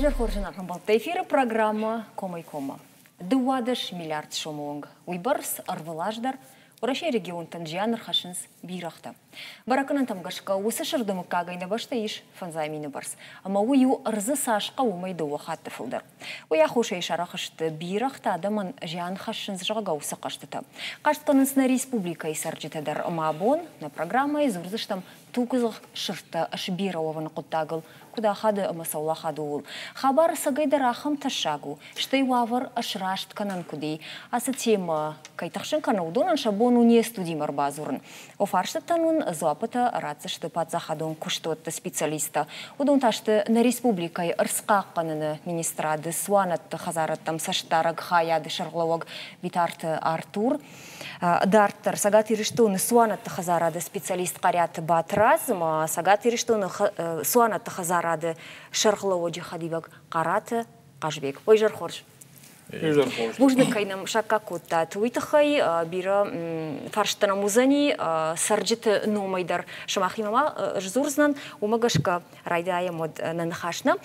Ойжар хоржынақын балты эфирі программа Комай-Кома. 20 миллиард шомуың. Уйбарс арвалаждар, Орашай регионтан жанр хашынс бирахта. Баракынан тамгашка усы шырдымы кагайна башта иш фанзаймины барс. Ама уйу ырзы сашқа умайды уақатты фылдар. Уя хошай шарахышты бирахта адаман жан хашынс жаға усы қаштыта. Қаштқанысына республика исарджетадар амабон на программа изурзыштам тугызық шырты ашбира ованы құттағыл. Куда хады амасаула хады ул. Хабар сагайдар ахым ташагу. Штай вавар ашрашт канан куди. Асы тема кайтақшын канаудонан шабон уне студимар базурын. Офарштатанун зуапыта рацышты падзахадон куштотты специалиста. Удон ташты на республикай ырсқақ қаныны министрады суанатты хазараттам саштараг хаяды шарглауаг витарты Артур. Дарттар сагат ириштуны суанатты хазарады специалист қаряты батраз, сагат ириштуны суанатты хазарады шарглауа джихадиваг қараты қажбек. Ойжар хорж. Бужны кайнам шакка кутта туитахай бира фарштана музани сарджит номайдар шамахимама жзурзнан умагашка райдая мод нанхашна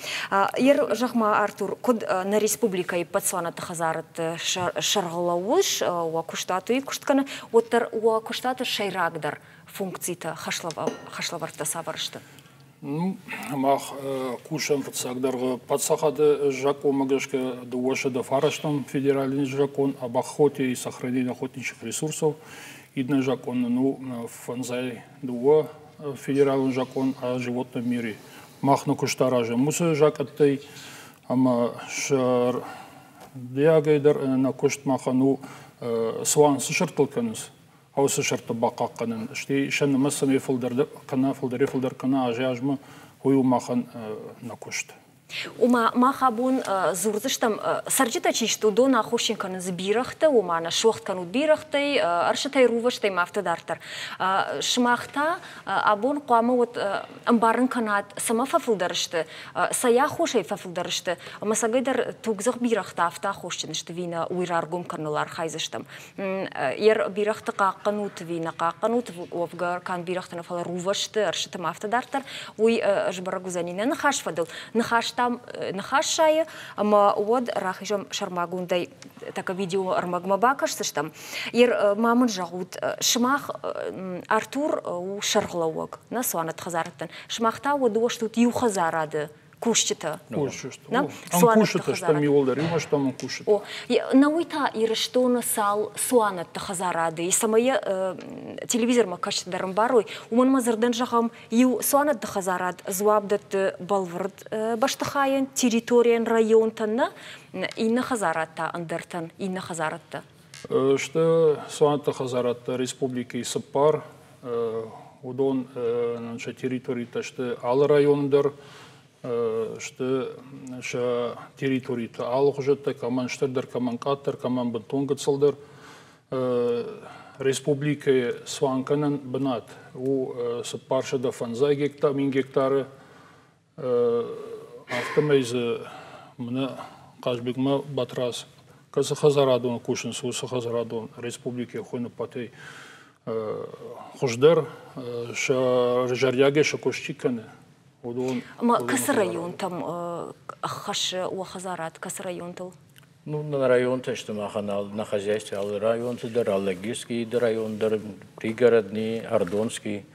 ер жахма Артур код на республика и пацанат хазарат шаргалауш ва куштату и кушткана оттар ва куштата шайрагдар функцита хашлаварта саваршты. Мах кушам фацагдарға подсахады жако магашка дуаша да фараштам федеральный жакон об охоте и сохранении охотничьих ресурсов. Идна жакон фанзай дуа федеральный жакон о животном мире. Мах на куштаража. Муса жак оттай ама шар диагайдар на кушт махану сван сушарталканус. Аусы шарты бақаққанын. Іште шәні мәсіне фылдары кана ажажмы ойу махан на кошты. Ума махабун зурзыштам сарджита чишту до на хошинканы збирахты, ума на шохткану бирахты, аршатай руваштай мафтадартар. Шмахта абун қуамы вот амбарын канат сама фафылдарышты, сая хошай фафылдарышты, масагайдар тугзық бирахта афта хошчынышты вина уйраргум канылар хайзыштам. Ер бирахты қаққанут вина қаққанут овгар кан бирахтана фала рувашты, аршатай мафтадартар, уй жбарагузанина нахашфадыл, там нахашая, ама вот рахижам шармагундай така видео армагмабакаш там. Ер мамын жагут шмах Артур у шарглауак на суанат хазараттан. Шмахта вот оштут ю хазарады. Кушчета. Кушчета. Кушчета, что ми олдар, има что мы кушчета. О, науита ирештона сал суанат хазарады. И самая телевизор макашта дарамбарой. Уман мазардан жахам ю суанат хазарад зуабдат балвард баштахаян территориян район танна и на хазаратта андертан и на хазаратта. Что суанат хазаратта республики Сапар удон наша территория что ал райондар что территория алых уже так каман штырдар каман каттар каман бентон гацалдар республика сванканан бнат у сапарша да фанзай гектар мин гектары автомейз мне кажбекма батрас каз хазарадон кушин су хазарадон республика хойна патей хуждар ша жаряге шакошчиканы. Ма кас район там хаш у хазарат кас район тыл? Ну на район то что маханал на хозяйстве ал район дар аллагийский район дар пригородный Ордонский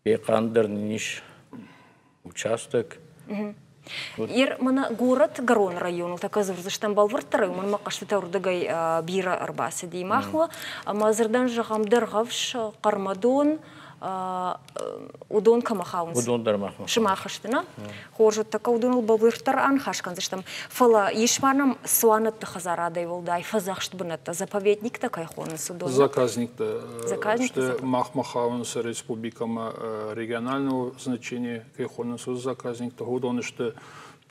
Пекандер ниш участок. Ер мана город Гарон район така зурзыштан балвыртары ман макашты таурдагай бира арбасы деймахла мазырдан жагамдар гавш кармадон удон камахаунс. Удон дармаху. Шимахаштына. Хоржут така удон балвыртар анхашкан зыштам. Фала ешмарнам суанат хазарадай волдай фазахшт бната заповедник такай хонс удон. Заказник-то. Что махмахаунс республикама регионального значения кайхонсу заказник-то удон что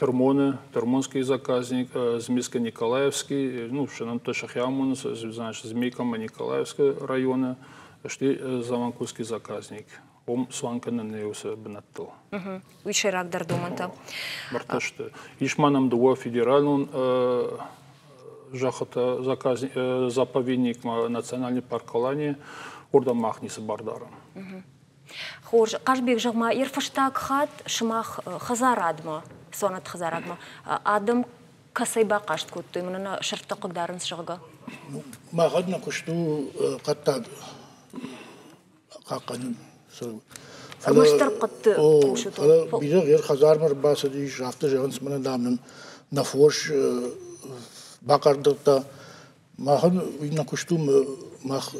Термонский заказник, Змейско-Николаевский, ну, что нам то Шахьямун, значит, Змейко-Николаевского района, что Заманкульский заказник. Он сванкана не усе бнаттал. Уйшерак дардуманта. Марта что? Ишманам дуа федеральный жахата заказник, заповедник национальный парк Алания, орда махниса бардаром. Хорж, кажбек жагма ирфаштак хат шмах хазарадма. сонат хазарагма. Адам касай бақашт көтті, мұнына шыртты қыдарын шығыға? Мағадна күшті қаттады. Қаққанын. Өштір қытты қошыты. Бирек ер хазармар басы дейш, авты жағынс мұны дамның нафош бақардықта мағын үйна күшті мақ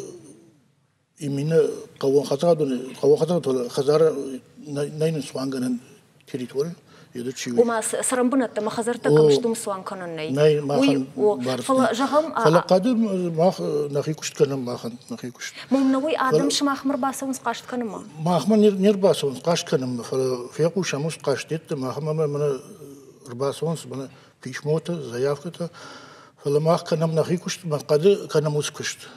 именно қауын қатады хазар найнын суанғанын территория. Ума сарамбынатта махазарта камыштым суанканын най. Най махан бар. Жағым... Фалақады мах нахи күштканын махан нахи күшт. Мұмнауи адам шымахмыр басауыз қаштканы ма? Махма нер басауыз қаштканын ма? Феку шамус қаштетті. Махма мұны басауыз мұны пишмота, заявката. Фала мах канам нахи күшт, махқады канамуз күшт.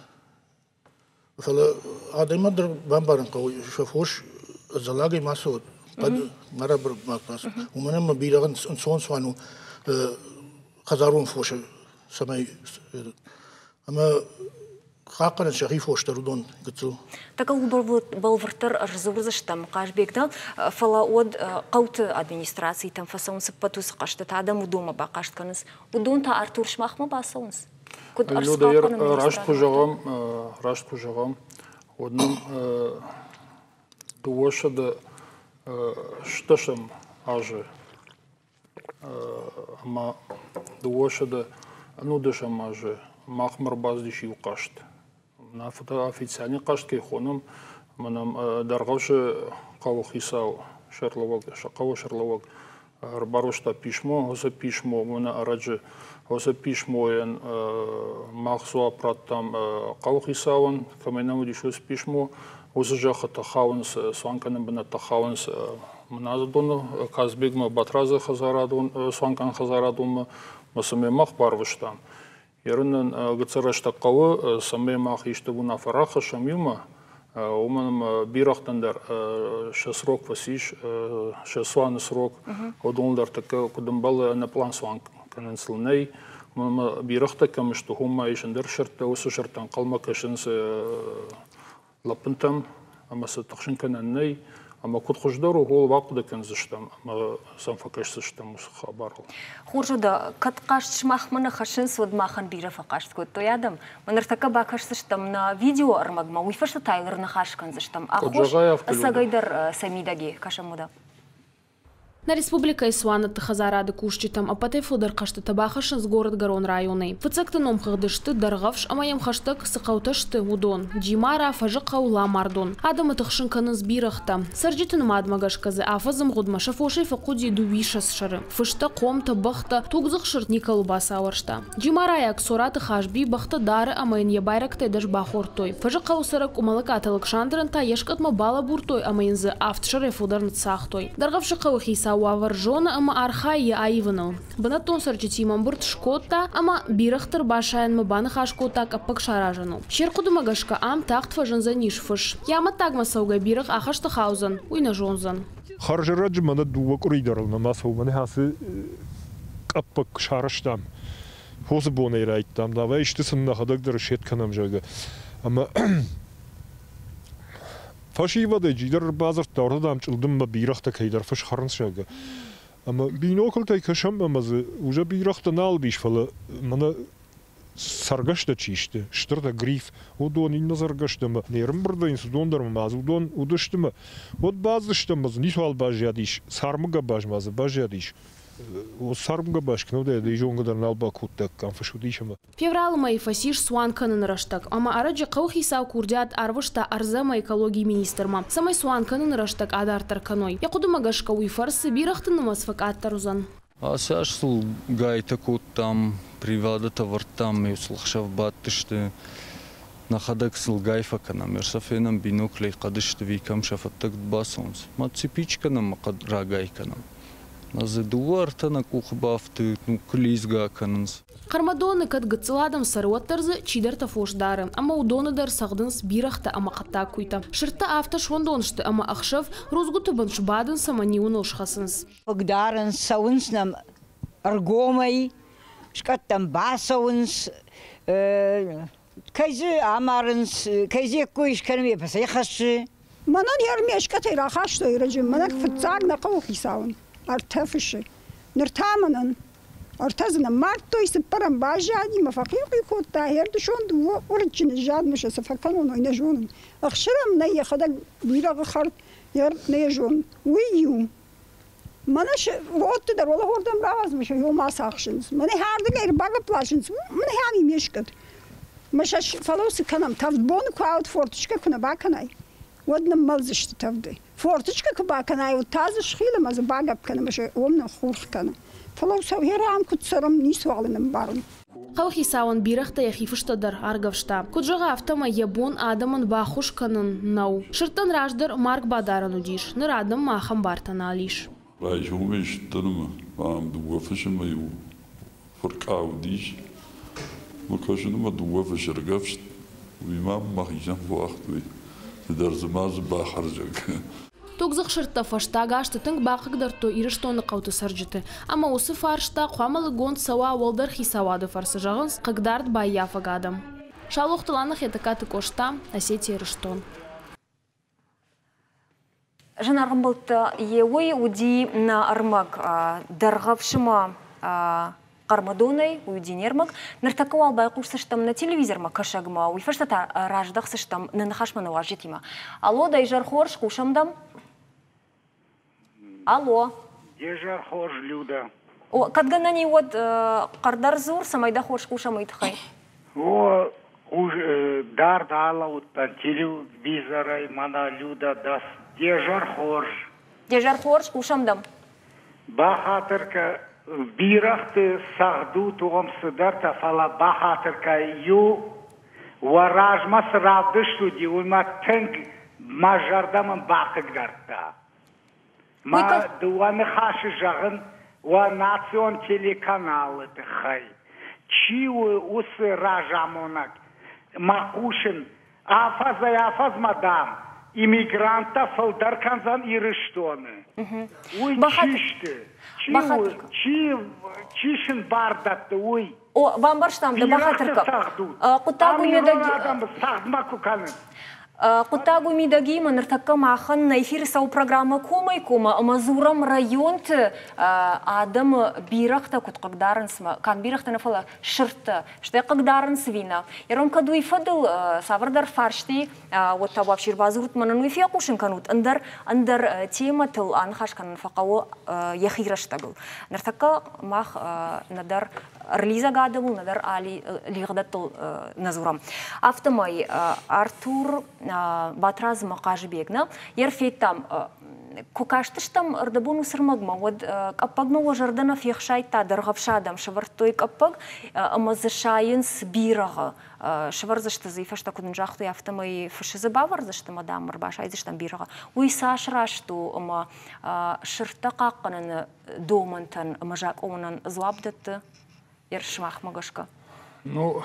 Фала адамадыр бамбарын қауы шафош залагай масауыз. قد مرة برمقص ومن ما بيلاقن إنسان سوانو خزارون فوش سماي أما خاقنا شخي فوش تردون قتلو تكو بالفرتر رزورزشتم قاش بيكدا فلا ود قوت أدمنستراسي تنفسون سبتوس قشت تعدم ودوما باقشت كنس ودون تا أرتور شماخ ما باسونس كنت أرسقاقنا راشت كجغام ودنم دوشد шташам аже ама дуошада нудашам аже махмар баздиши уқашт на фото официальный қашт кейхоным манам даргавшы қавухисау шерловок шақау шерловок барошта пишмо оса пишмо мана араджи оса пишмо ен махсуа праттам қавухисауан каменам дишус пишмо Осы жақы тахауынс, суанканын бұна тахауынс мұназыдуны, казбегмі батразы хазарадуын, суанкан хазарадуын мұсыме мақ барвыштам. Ерінін ғыцырашта қауы, саме мақ ешті бұна фараха шамюма, оманым бирақтандар шесрок васиш, шесуаны срок, одуындар тәкі күдімбалы на план суанканын сылнай, бирақта кәмішті хума ешіндер шыртты, осы шырттан қалма кәшінс لپنتم اما ستخشن کننی اما کد خوشدار و هول واقع دکن زشتم اما سنفکش زشتم خبره. خورجدا کد قاشت شماخمن خشن سود ماخن بیره فقاشت کد تو یادم من ارتکا باکش زشتم نا ویدیو ارمگما ویفرش تایلر نخاش کن زشتم. آخوش سعیدر سمیدگی کشمودا. На республика Исуанат Хазарады кушчитам апатай фудер кашты табахашын с город Гарон районы. Фыцактыном хыдышты даргавш амаям хаштаг сыкауташты удон. Джимара фажыкау ламардон. Адама тахшынканы сбирахта. Сарджитын мадмагашказы афазым гудмаша фошей факуди дувишас шары. Фышта комта бахта тугзых шыртникал басауаршта. Джимара як сураты хашби бахта дары амаин ябайрактай даш бахортой. Фажыкау сарак умалакат Александрын та ешкатма бала буртой амаинзы автшары фудер нцахтой. Даргавшы кавахиса Уаваржона ама архайя аиванал. Банатон сарчитимам бурт шкота ама бирахтар башаян мабана хашкота капак шаражану. Шеркуду магашка ам такт фажан за нишфыш. Яма тагма сауга бирах ахашта хаузан. Уйна жонзан. Харжараджи мана дуа куридерал на масау мане хасы капак шараштам. Хосы бонай райттам. Да вайшты сынна хадагдыр шетканам жага. Ама فاشيفة جيدر بازر تاردم چلدم ما بیرخت کیدر فش خرنس شده. اما بینوکل تای کشم امروز وجا بیرخت نال بیش فل من سرگشت چیشته. شترت گریف و دون این نزرگشت ما نیرم برده این سودون درم ماز و دون ودشت ما ود بازشت ماز نیسوال باجیادیش سرمگه باج ماز باجیادیش. وصارم قباش كنو ده يجون قدر نالبا كوتك كان فشوديش ما. فеврал май фасиш суан канын раштак. Ама араджи каухи сау курдят арвышта арзама экологии министрма. Самай суан канын раштак адартар каной. Якуду магашка уйфарсы бирахтын намасфак аттарузан. Асашсул гайта куттам привадата вартам юслахшав баттышты. Нахадаксыл гайфа канам ерсафенам биноклей кадышты викам шафаттак басонс. Ма ципичка нам рагай канам. Назадуарта на кухбафты, ну клизга кананс. Кармадоны кад гыцыладым сарыуаттарзы чидерта фошдары. Ама удоныдар сагдынс бирахта ама катта куйта. Шырта авта шондонышты ама ахшав розгутыбын шбадын самани уношхасынс. Погдарынс сауынснам аргомай, шкаттам басауынс, кайзы амарынс, кайзы куиш канаме пасайхашы. Манан ярмешкатайра хаштой режим, манак фыцаг на каухи саун. Артефиши. نرتامنن ارتزنا مارتو يسبرن باجادي مفاقيقي كوت تاهر دشون ورجن الجاد مش سفكنون ينجون اخشرم نيا خدل بيرا خرط ير نيجون ويو منش وقت در ولا هردم راز مش يوم ما ساخشنز من هارد غير باغ بلاشنز من هاني مشكت مش فلوس كنم تفبون كواود فورتشكا كنا باكناي ودنا ملزش تفدي فورتشكا كباكناي وتازش خيله مز باغ كنا مش ومن خورخ كنا فلوس هيرام كنت سرم نيس وعلن بارن قوخي ساون بيرختا يخيفشتا در ارغفشتا كجغا افتما يبون آدمن باخوش كنن نو شرطن راجدر مارك بادارنو ديش نرادم ما خمبارتن آليش راجومش تنم عم دوفش ما يو فرقاو ديش مكاشن ما دوفش رغفشت ويمام ما خيجان وقتوي در زماز باخرجك Тугзық шыртта фаштага аштытың бақығдырту ирыштоны қауты саржыты. Ама осы фаршта қуамалы гонт сауа олдар хисавады фарсы жағынс қығдард байя фагадым. Шалуқтыланы хетакаты кошта Осетия ирыштон. Жанарғым бұлтты еуі уди на армаг дарғавшыма қармадонай уйдинермаг. Ныртақы албай құшсыштым на телевизорма кашагма. Уйфаштата раждақ сыштым нынахашманы важетима. Алло, дайжар хорш кушамдам. Алло. Дежар хорш, Люда. О, кадганани вот қардар зур, самайда хорш кушамайды хай. О, дар дала вот телевизора, мана Люда дас. Дежар хорш. Дежар хорш кушамдам. Бахатырка бирахты сағду туғымсыдар тафала бахатырка ю варажма сравдышту ди уйма тэнг мажардамын бақыгдарта. Ма дуаны хашы жағын ва национ телеканалы тыхай. Чиуы усы ражамонак мақушын афаз мадам иммигранта фылдар канзан ирыштоны. Уй чишты. Чишын бардатты уй. О, вам барштамды бахатырка. Құттагу медаги. Құттагу медаги маныртаққа мақын на эфир сау программа комай-кома. Амазурам районты адам бирақта құтқығдарынсыма. Кан бирақта нафала шыртты. Штай қығдарынсы вина. Ером каду ифадыл савардар фаршти вот табап ширбазурт манын уйфия қушын канут. Андар тема тыл анхашканын фақауы яхираштагыл. Ныртаққа мақ надар релиза гадабыл, надар али лиғдаттыл назурам. Автомай Артур Батраз мақажыбегна. Ерфейтам кукаштыштам ырдабуну сырмагма. Вот каппагма ожардана фехшайта дырғавшадам шывырттой каппаг амазышайын сбирағы. Шыварзышты зайфашта кудын жақту автомай фашызы баварзышты мадам мырбашайзыштам бирағы. Уйса ашырашту ама шырта қаққанын домантан мажак оңынан злабдатты. Ершмах магашка. Ну,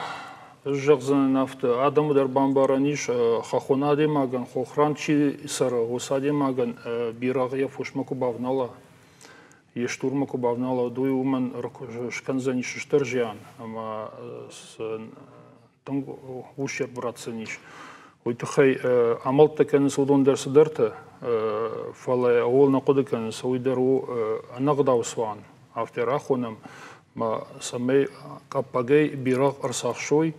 жагзан нафты адамдар бамбараниш хахона демаган хохранчи сара осаде маган бирагия фушмаку бавнала. Ештурмаку бавнала дуй уман шканзани шштержиан, ама там ушер братцаниш. Уйтхай амал такен судон дерсдерте фала ол накодекен суйдеру анагдавсван автерахонам ما سمي كاباجي بيراق أرساخ شوي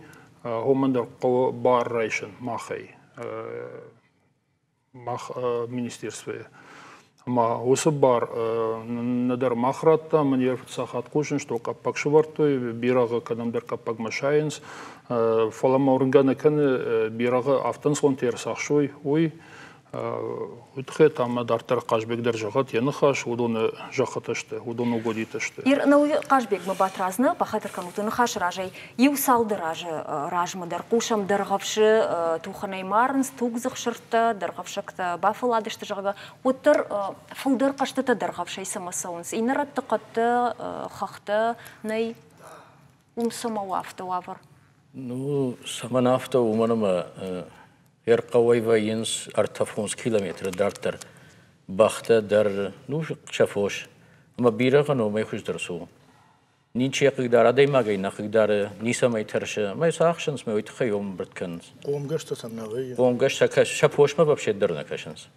هم در قو بار رايشن ماخي ماخ مينستيرسوي ما وسبار ندر مخرطة من يرفت ساخات كوشن شتو كاباك شوارتوي بيراق كدام در كاباك مشاينس فلما ورنغانا كان بيراق أفتنسون تيرساخ شوي وي وتخيط عم دارتر قاشبيك درجات ينخاش ودون جاختشته ودون угодитеште. Ир науи قاشبيك مباترازنا بخاطر كانوا تنخاش راجي يوصل راج مدر قوشم درغفش توخناي مارنس توغزخ شرطة درغفشكتا بافلادشت جاغا وتر فلدر قاشتتا درغفش يسمسونس إنرات تقطة خخته ناي سماوافتا وافر. Ну, саманафта уманама Ерқауай вайынс артафонс километр дартар бахта дар нуш чафош ама бираған омай хуш дарсу ниче қидар адаймагай нақидар нисамай тарша май сахшынс май уйтхай ом братканс Омгашта самнавай омгашта шафош ма вообще дарна кашанс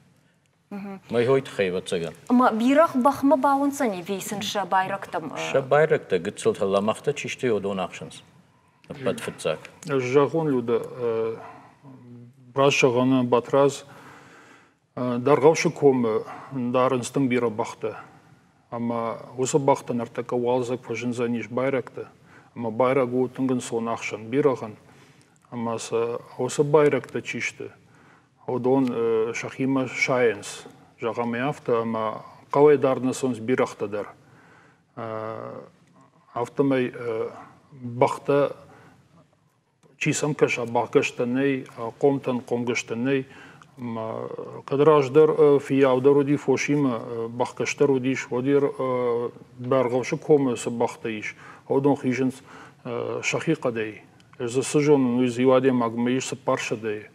Май хойт хейват цаган. Ама бирах бахма бауынсани вейсінші байрақтым. Ша байракта гыцыл таламақта чиште одон ақшынс. Пат фытсак. Жағын люда брашығаны батраз дарғаушы комы дарынстың бира бақты. Ама осы бақтан артака уалзак пажынза ниш байракта. Ама байрагу тұңгын сон ақшын бирағын. Ама осы байракта чиште. Одон шахима шайынс. Жағаме авто, ама қавай дарны сонс бирақтадар. Автомай бақта чисам каша бақыштанай, қомтан қомгыштанай. Кадраждар фиявдар оди фошима бақыштар одиш, одир барғавшы комысы бақта иш. Одон хижынс шахи қадай. Өзі сыжонын өз иваде магмейш сыпаршадай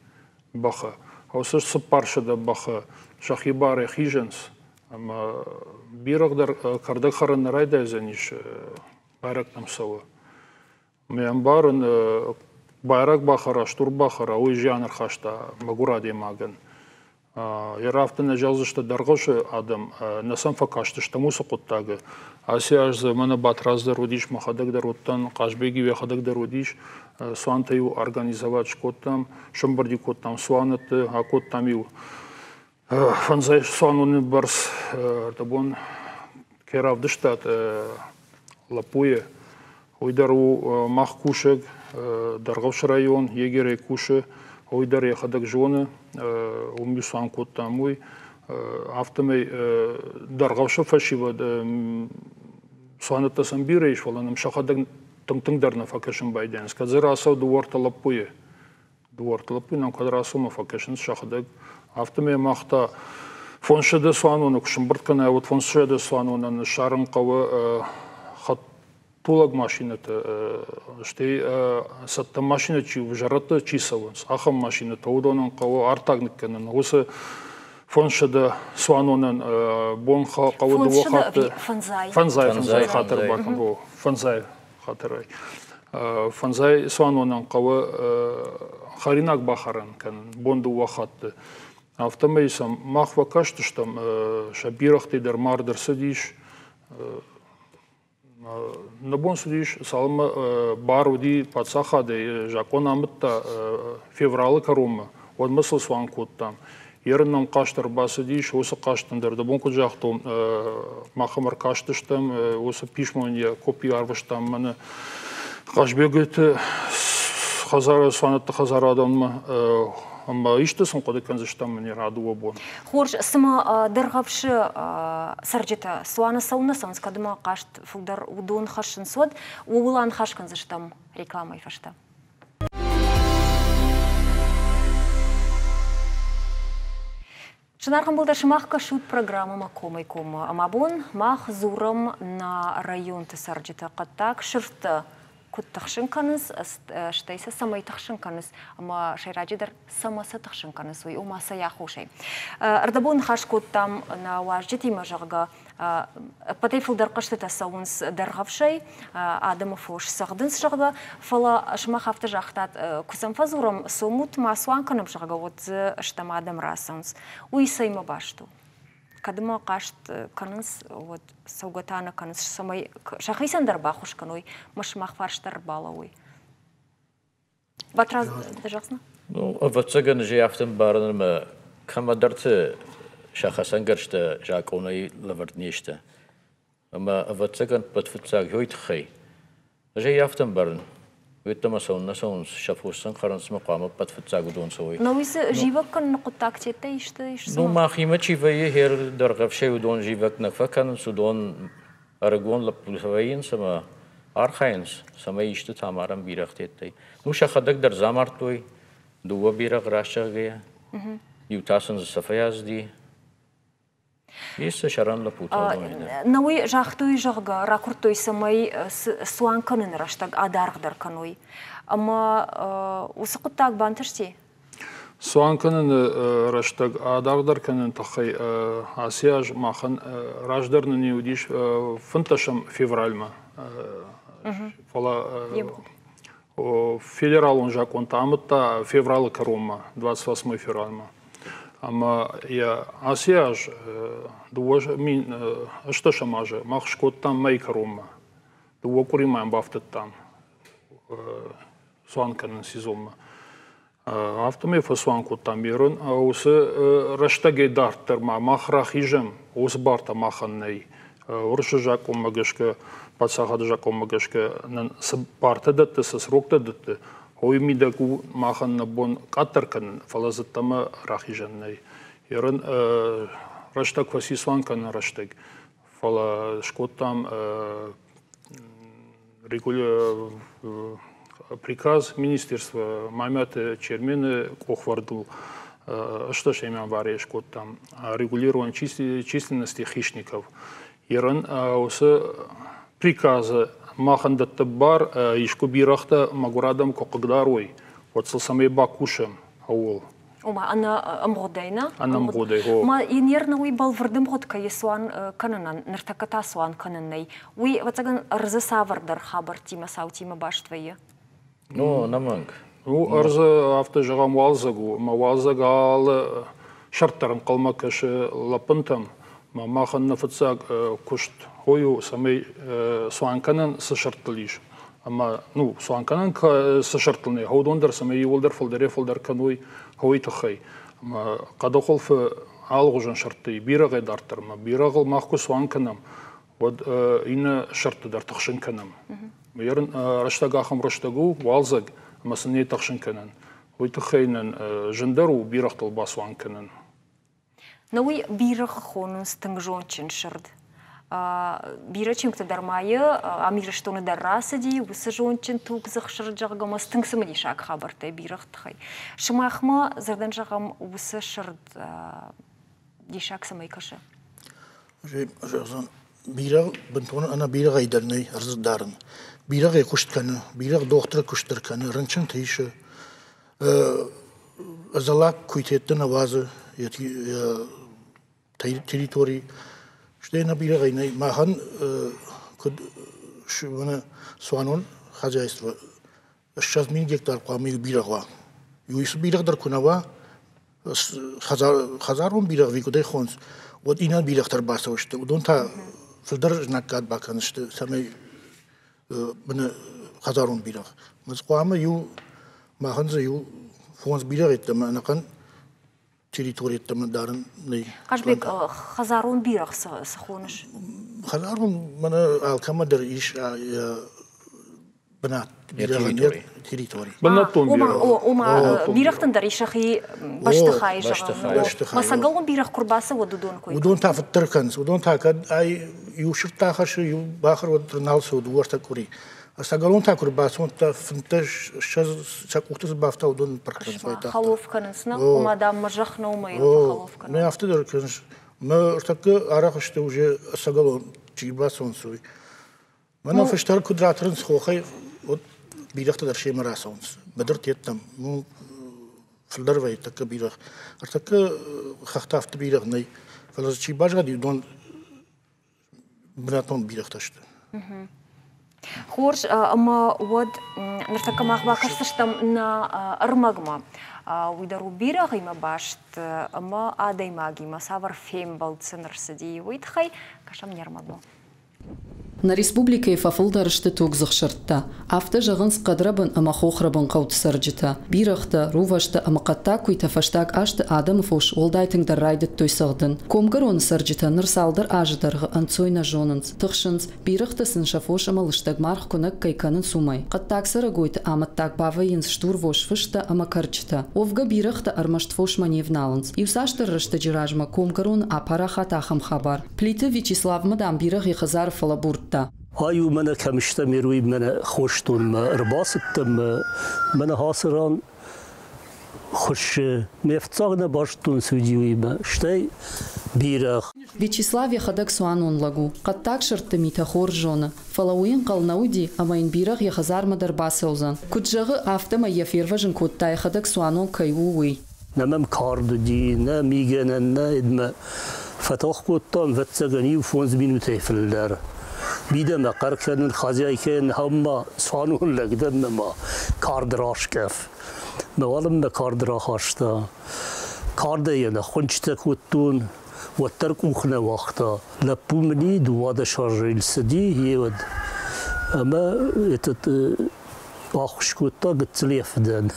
бақы. Осы сыпаршада бақы шахи бары хижынс. Бирағдар кардақ харын райда әзәниш байрақ намсауы. Мен барын байрақ бақыра, штур бақыра, ой жанр қашта магураде магын. Ерафтына жазышты дарғышы адам насам факашты штамусы құттағы. Аси ажзы мана батраздар одиш махадагдар оттан, қашбеги вехадагдар одиш, суантаю организовать шкоттам, шымбарди коттам суанытты, а коттам ю. Фанзай суануны барс, табон керавды штат лапуе. Ойдару мах кушек, дарғавшы район, егерей куши, ойдар ехадак жоны, умби суан коттам ой, автомай дарғавшы фашива суанытты самбирейш, валаным шахадак тыңдарна факашын байден. Сказыр асау дуарта лапуе. Дуарта лапуе, нам кадар асума факашын шахадак. Автомай махта фоншеде суануны кушымбырткана, вот фоншеде суануны шарын қавы тулаг машината, штей сатта машина чи вжарата чисаванс, ахам машината, удонан қавы артагникканын, осы фоншеде суанунын бон қавы дуахаты. Фанзай хатыр бакын, фанзай хатырай. Фанзай суанунын қавы харинак бахаран, бон дуахаты. Автомейсам махва каштыштам шабирахтейдер мардыр сидиш, набон сидиш салма баруди пацахады жакон амытта февралы карума, он мысл суан коттам. Еріннан каштыр басыдиш, осы каштындырды. Бон куджақтым махамар каштыштам, осы пишмонья копия арвыштам. Мені қашбегіті хазары суанатты хазары адамы Ама иште сон коды канзыштам мне радуа бон. Хорж сама дыргавшы саржета суана сауна санс кадыма кашт фугдар удон хашын сод, улан хаш канзыштам реклама ифашта. Шынархан болда шымаққа шут программа комай-кома. Амабон мах зурам на район саржета каттак шырты Тахшын каныз, штайса самай тахшын каныз, ама шайраджидар самаса тахшын каныз, ой, умаса яхушай. Ардабон хаш коттам на важжети мажарга, патай фылдар қаштыта сауынс дарғавшай, адамы фош сағдынс жарға, фала шмақ авты жақтат күсам фазурам сомут масуан канып жарға, вот штам адам расанс. Уй сайма башту. Кадыма кашт каныс, вот саугатана каныс, самай шахайсандар бахуш каной, машмах фарштар балауй. Батраз дежаксна? Ну, ватсаган же автом барным камадарты шахасан гаршта жаконай лавардништа. Ама ватсаган подфутсаг хойт хай. Же автом барн. Виттама сонна сонс шафусан қаранс мақамы подфутсаг удон сой. Но висе живак кан қуттак чете иште Ну махима чивае хер даргавше удон живак нафакан судон арагон лапулхаваин сама архайнс сама иште тамарам бирахтеттай. Ну шахадак дар замартой дуа бирах рашагая. Ютасын сафаязди. Есть шаран лапута. Науи жахтуй жага ракуртой самай суан канын раштаг адаргдар каной. Ама усықыттаг бантышти? Суан канын раштаг адаргдар канын тахай асияж махан раждарны не удиш фынташам февральма. Фала федерал он жакон тамытта февралы карума 28 февральма. Ama ja Asiaj duwash min ashta shamaje mach shkottan meikaroma. Du okuriman baftettan swankan sizoma. Автоме фасуан кутам берон, усы раштаге дартер мах рахижем, ус барта маханней. Уршы жаком магашка, пацахад жаком магашка, барта датты, срокта датты. Ой мидаку махан бон катаркан, фалазаттама рахиженней. Ерон раштаг фасисванкан раштаг. Фала шкотам регуля приказ министерства мамят чермены охвардул, что же имеем варишь код там регулирование численности хищников. Еран приказа махандат бар ишку бирахта магурадам кокогдарой. Вот самый бакушем аул. Ома ана амгодайна. Ана амгодай. Ма инерна уи балвардым ходка есуан кананан нертаката суан кананней. Уи ватаган рзасавардар хабар тима саутима баштвае. Ну, наманг. Ну, арза автожагам валзагу, ма валзагал шарттарын қалмакаш лапынтам, ма махан нафыцаг кушт хою самый суанканан сышарттылиш. Ама, ну, суанканан сышарттылны, хаудондар самый еволдар фалдар кануй хой тахай. Ма қадақол алғужан шартты, бирағай дартыр, ма бирағыл махку суанканам, вот ина шартты дар тахшынканам. Ярын раштагахам раштагу валзаг масыне тахшын канан. Уйтахайнан жандару бирахтал басуан канан. Науи бирах хонун стынгжончин шырд. Бирачим кто дармая, амира что на дарасади, высажончин тук захшырд жагама стынгсымыди шаг хабартай бирах тхай. Шымахма зардан жагам высашырд дишак самай каша. Бирах бентона ана бирах айдарнай арздарн. Бирах куштканы, бирах доктор куштканы, ранчын тейші. Азалак куйтеттен авазы, территории. Что на бирах айнай, махан суанон хозяйство. Сейчас мин гектар куамил бирахва. Юис бирах дар кунава, хазарон бирах викудай хонс. Вот инан бирах дар басавышты. Удон та филдар накат баканышты. Самай біне хазарун бирах. Мыз қуамы ю маханзы ю фонс бирах еттімі, анакан территория еттімі дарын. Қашбек, хазарун бирах сахоныш? Хазарун мына алкамадыр иш бінат бирағын территория. Бінаттон бирах. Ома бирахтын дар ишахи баштыхай жағын. Масагалун бирах құрбасы удудон койды? Удон та фыттырканс, удон та кад ай ю шыртахашы, ю бахыр вадрналсы уду варта кури. Асагалун та құрбасы, он та фынташ чакуқтыз бафта удон парканс вайта. Халовканысна, умадам мажахна умайын халовканыс. Мен афтыдар кэнш, мы штакы арахышты уже асагалун чигбасы он суй. Мен афыштар кудратрын схохай, вот бирахты дар шейма расаунс. Бадыр теттам, ну филдар вай такка бирах. Артакы хахтафты бирах най. Фалаз чигбажға дейдон братон бирахташты. Хорш, ама вот нартака махбакарсыштам на армагма. Уйдару бирах има башт, ама адай магима савар фембал ценарсади. Уйдхай кашам нермадло. На республике фафылдарышты тугзық шыртта. Афты жағынс қадрабын ама хоқрабын қауты сарджыта. Бирахта, рувашта, ама қатта күйта фаштак ашты адамов ош олдайтыңдар райды тойсағдын. Комгар оны сарджыта нырсалдар ажыдарғы анцойна жонынс. Тұқшынс, бирахта сын шафош ама лыштаг марх күнік кайканын сумай. Қаттак сыры гойты аматтак бавайынс штур вош фышта ама карчыта. Овга бирахта армашт фош маневналынс. Иусаштыр рышты жиражма комгар оны апараха тахам хабар. Плиты Вячеслав мадам бирах ехазар фалабурт. هايو منا كمشتمروي منا خوشتون رباستم منا حاصران خوش مفتاقنا باشتون سوديوي ما شتاي بيرخ Вячеслав яхадак суанон лагу. Каттак шыртты мита хор жона. Фалауин қалнауди, амайн бирах яхазар мадар басаузан. Куджағы автома яфирважын кутта яхадак суанон кайвуи. نمم كارد دي نميجنا نادم فتاخ قطان فتسجني وفونز بينو تفلدر بيدا ما قركن الخزاي كان هم صانون لقدم ما كارد راش كف ما والله ما كارد راخشتا كاردينا خنشتك وتون وترك وخنا وقتا لبومني دواد شر السدي هي أما آخوش كوتا قلت لي فدان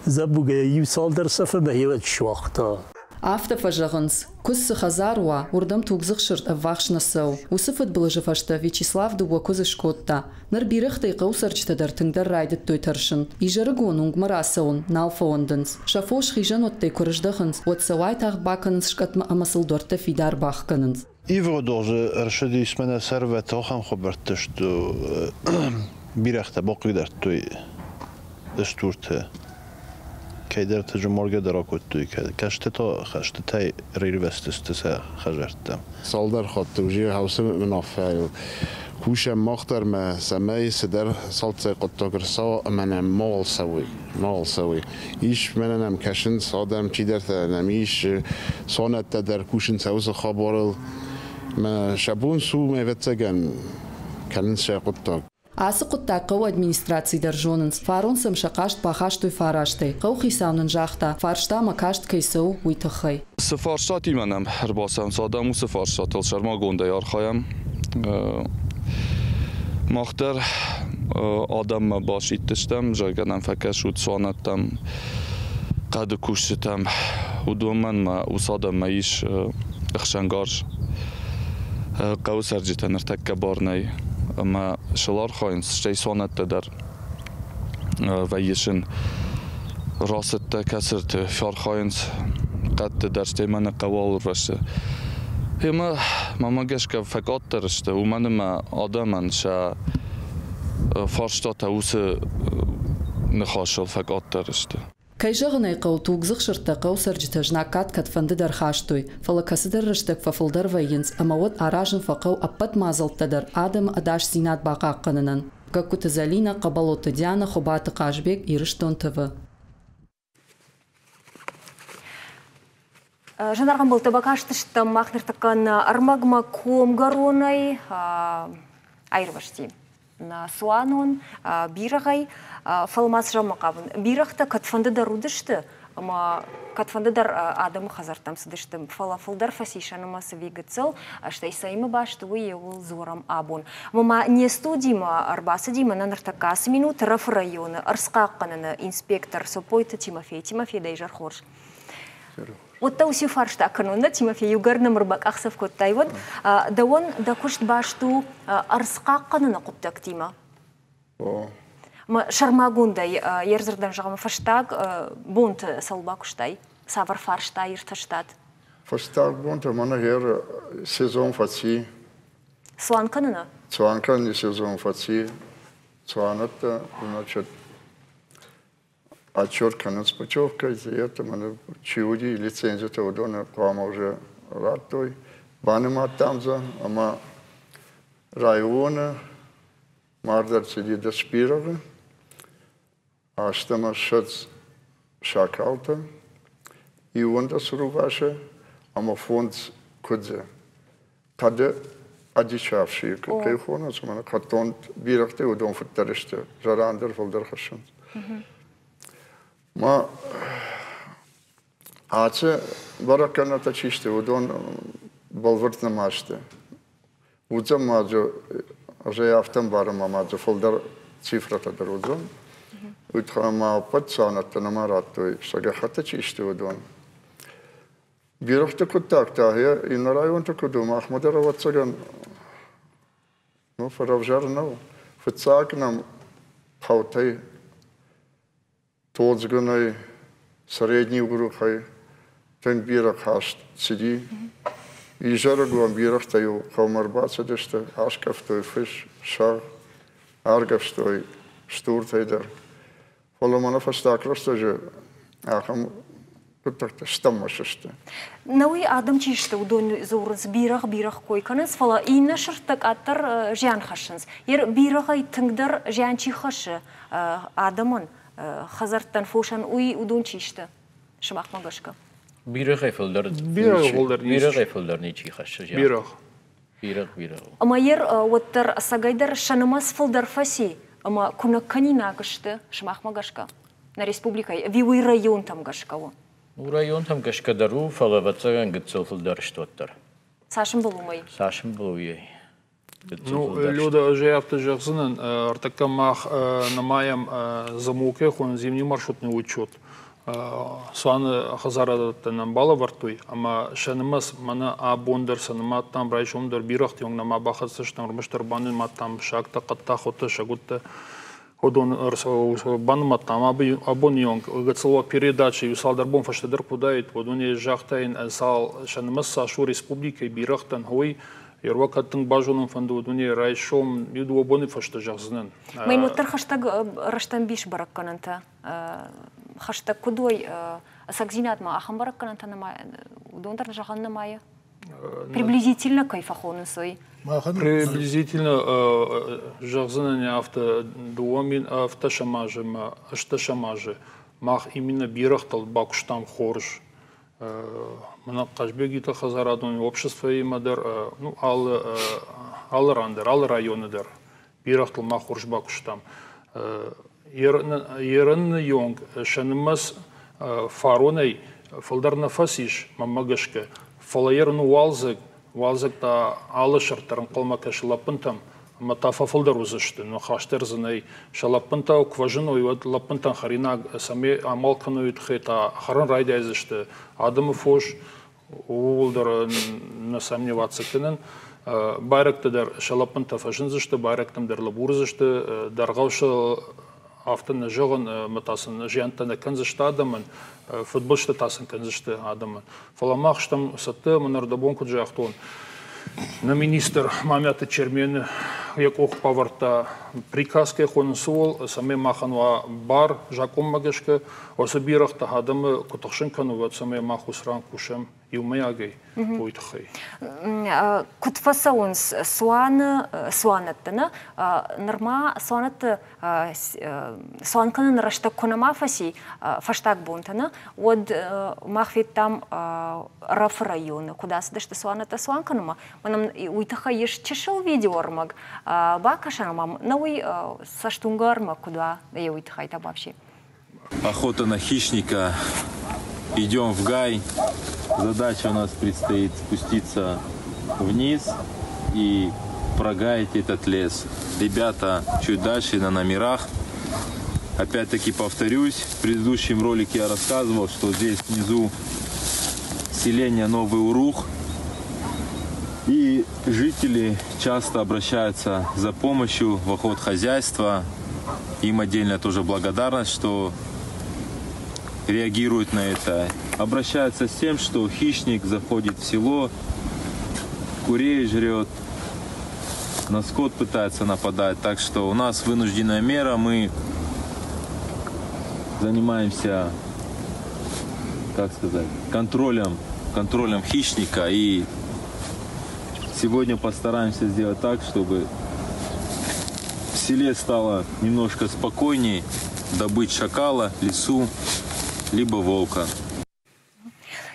زبو جاي صادر سفر ما هي وقتا After Fajagans, Kus Khazarwa, Urdam Tugzachshert a Vachshnasau, Usufat Bulajavashta, Vyacheslav Duwakozashkotta, Narbirachta Kausarchta Dartindar Raidet Toitarshan, Ijaragonung Marasaun, Nalfondens, Shafosh Hijanot Dekorashdachans, what Sawaitach Bakans Skatma Amasal Dorta Fidar Bachkanans. Ivrodorze Rashadi Ismana Serva Toham Hobertish to Birachta Bokidar to Esturte. كيدر تجمع قدر أكتوي كاشتة خاشتة ريرفست استسا خجرت. صالدر خط وجيه هاوسم من عفايو كوشة مختار ما سماي سدر صالت قطع سوا من مال سوي إيش من أنا مكشن صادم تيدر نميش صانع تدر كوشن سوس خبر ما شابون سو ما بتجن كلن شيء قطع. Асықұтта қау администрации държонынс, фаронсым шақашт бақаштой фараштой, қау қисаунын жақта, фаршта макашт кейсау уйтықай. Сыфаршат именем рбасам садаму сыфаршат алшарма гонда ярхаям. Махтар адам баш иттештем, жайганам факаш утсанаттам, قد کشتم و دومن ما وصادم مایش اخشنگارش قو سرجت نرتک بارنی اما شلار خواهیم شی سانت در ویشن راست کسرت فار خواهیم قد درشتی من قوال رشته اما ما گش که فقط درشته و من ما آدمن شا فارشتا اوس نخاشل فقط درشته كيجغني قوتوك زغشرتا قو سرجتا جناكات كتفند در خاشتوي فلا كسدر رشتك ففلدر وينز اما ود اراجن فقو ابت مازل تدر آدم اداش سينات باقا قننن قاكو تزالينا قبلو تديانا خبات قاشبيك يرشتون تفا Жанарган был табакаштышта махнертакан армагма ком гаронай айрвашти на суанон бирагай фалмас жамакабын бирахта катфанды дарудышты ама катфанды дар адам хазартам сыдыштым фалафылдар фасишанама свигацел аштай сайма башты уевул зорам абун мама не студима арбасы дима нанартакас минут раф районы арскакканына инспектор сопойта Тимофей дайжар хорш Отта уси фаршта канунда Тимофей югарна мырбак ахсав коттай вот да он да кушт башту арскакканына куттак тима ма шармагундай ерзердан жагама фаштаг бунт салба куштай савар фаршта ирташтат фаштаг бунт мана хер сезон фаци суанканына суанкан сезон фаци суанатта значит отчет конец почевка из этого мы чуди лицензию того дона прямо уже ратой банема там за ама района мардар сидит до спирога а что мы шац шакалта и он до суруваше ама фонд кудзе таде адичавший какой фонд у меня катон бирахте у дом футтериште жарандер фолдер хашан ما آچه برای کنار تا چیشته ودون بالورد نماشته وزم ماجو ریافتم بارم ماجو فولدر цифрата در وزم ویدخوام ما پد سانت نمارات توی شگه خطه چیشته ودون بیرخت کتاک تاهیه این رایون تو کدوم احمد رو واتسگن نو فراوجار نو فتساک نم خاوتی Толцгуной средний угрухай, тен бирах хаст сиди, и жаргуам бирах таю хомарбаца дешта, ашкав той фиш, шар, аргав стой, штур тайдар. Фоломана фастак растаже, ахам кутакта штаммашашта. Науи адам чишта удон зурыз бирах койканыз, фала ина шыртак аттар жан хашыныз. Ер бирахай тыңдар жан чихашы адамын. خزرتن فوشن اوی ودون چیشته شما مگشکا بیرق فلدر نیچی خش بیرق اما یر وتر سگایدر شنماس فلدر فسی اما کنا کنی نگشته شما مگشکا на республика виуи район там гашкаво район там кашкадару фалавацаган гыцылфылдарыштоттар. Сашым болумай. Сашым болуй. Ну, люди же автожахзынын, артакка мах намаям замуке хон зимний маршрутный учет. Суаны хазарадаттан бала вартуй, ама шанымас мана абондер саныма там райшомдер бирахт йоң нама бахатсыштан рмыштар банын маттам шакта катта хоты шагутта ходон баныма там абон йоң гацылва передачи юсалдар бон фаштадыр кудайт водуне жахтайн сал шанымас сашу республика бирахтан хой Ервакаттың бажуның фанды водуне райшом юду абоны фаштажахзынын. Маймуттар хаштаг раштан биш бараккананта. Хаштаг кудой сакзинатма ахам бараккананта намай удондар жахан намая. Приблизительно кайфахонын сой. Приблизительно жахзынын автодуамин автошамажы, ашташамажы. Мах именно бирахтал бакуштам хорш. Мына Қажбегита хазарадон общество имадыр, ну ал районыдыр. Бирахтал махурш бакуштам. Ерын йонг шанымас фаронай фалдарна фасиш мамагашка. Фалаерну валзык та алышыртарын қалмака шылапынтам. Матафа фалдар узышты, но хаштер занай шалапынта кважиной вот лапынтан харина сами амалкану итхета харан райда изышты. Адамы фош улдар на сомневаться кенен байрактыдар шалапынта фашинзышты, байрактымдар лабурзышты, даргаушы автоны жоғын матасын жиянтаны кензышты адамын, футболшты тасын кензышты адамын. Фаламақ штам сатты мұнарда бонку жақтуын. На министр мамята чермені якох паварта приказке хонын суол саме маханва бар жаком магешке осы бирахта адамы кутахшын кануват саме махусран кушем юмаягай уйтхай. Кутфасаунс суанаттыны норма суанатты суанканын рашта конамафаси фаштак бунтаны од махвит там раф районы кудасы дашты суанатты суанканыма манам уйтхай еш чешел видеормаг бакашанамам науй саштунгарма куда я уйтхай та вообще. Охота на хищника. Идем в гай. Задача у нас предстоит спуститься вниз и прогаять этот лес. Ребята чуть дальше на номерах. Опять-таки повторюсь, в предыдущем ролике я рассказывал, что здесь внизу селение Новый Урух. И жители часто обращаются за помощью в охотхозяйство. Им отдельно тоже благодарность, что реагируют на это. Обращаются с тем, что хищник заходит в село, курей жрет, на скот пытается нападать. Так что у нас вынужденная мера, мы занимаемся, как сказать, контролем хищника. И сегодня постараемся сделать так, чтобы в селе стало немножко спокойней, добыть шакала, лису, либо волка.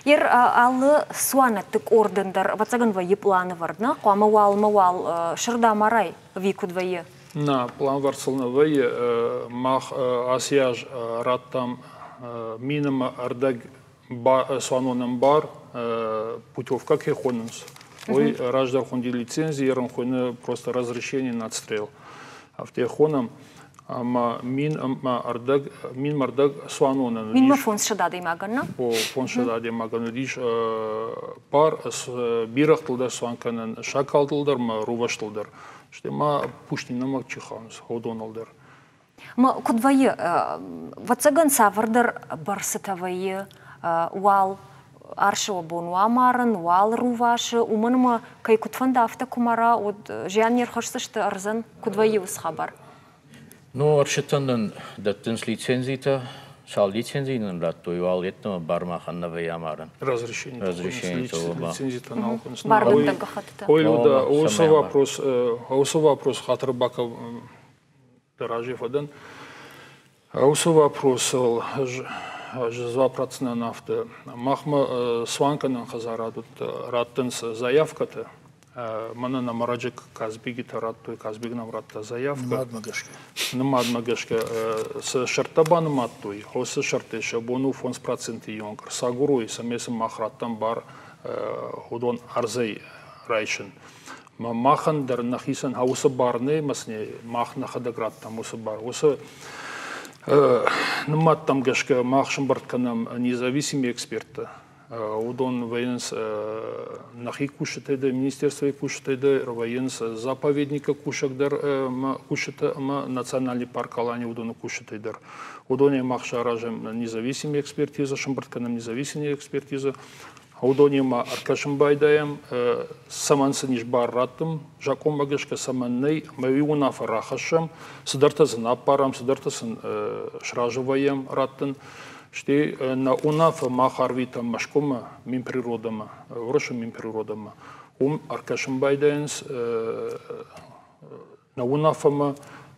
Ер алы суанаттык ордендар ватсаганва епланы вардна, мавал шырда марай викудвае. На план варсылнавае мах асияж раттам минам ардаг суанонам бар путевка кехонынс. Ой раждар хонди лицензии, ерам хойны просто разрешение на отстрел. А в техоном мин мардак суанонан. Мин мафон шадады маганна? О фон шадады маганна диш пар бирахтылдар суанканан шакалтылдар ма руваштылдар. Что ма пушнина мак чиханс ходоналдар. Ма кудвае ватсаган савардар барсатавае уал аршо бон уамарын уал рувашы уманма кай кутфанда авто кумара от жианер хашсышты арзан кудвае усхабар. Ну, аршитандан даттынс лицензита, шал лицензиянын раттой уал етнама бармаханна ваямарын. Разрешение. Лицензита на алхонс. Бардында хатта. Ойлуда, осы вопрос хатырбака дорожев один. Осы вопрос 2% нафты. Махма сванканын хазарадут раттынс заявкаты. Мана намараджик Казбиги тараттой, Казбиг намратта заявка. Нымад магашка с шартабан маттой, хосы шарты шабону фонс проценты йонкр. Сагуруй самесим махраттан бар худон арзей райшин. Махан дар нахисан хаусы барны масне мах нахадаграттан мусы бар. Осы нымад там гашка махшин бартканам независимый эксперты. Удон военс нахи кушатайды, министерство кушатайды, военс заповедника кушагдар кушата, национальный парк Алани удону кушатайдар. Удоне махшаражем независимый экспертиза, шамбартканам независимый экспертиза. Удоне ма аркашимбайдаем самансы ниш барраттым, жаком магашка саманней, мавиуна фарахашам, садартасын аппарам, садартасын шражуваем раттын. Что на унаф махарвита машкома мин природама, вроша мин природама. Аркашимбайдаенс на унафама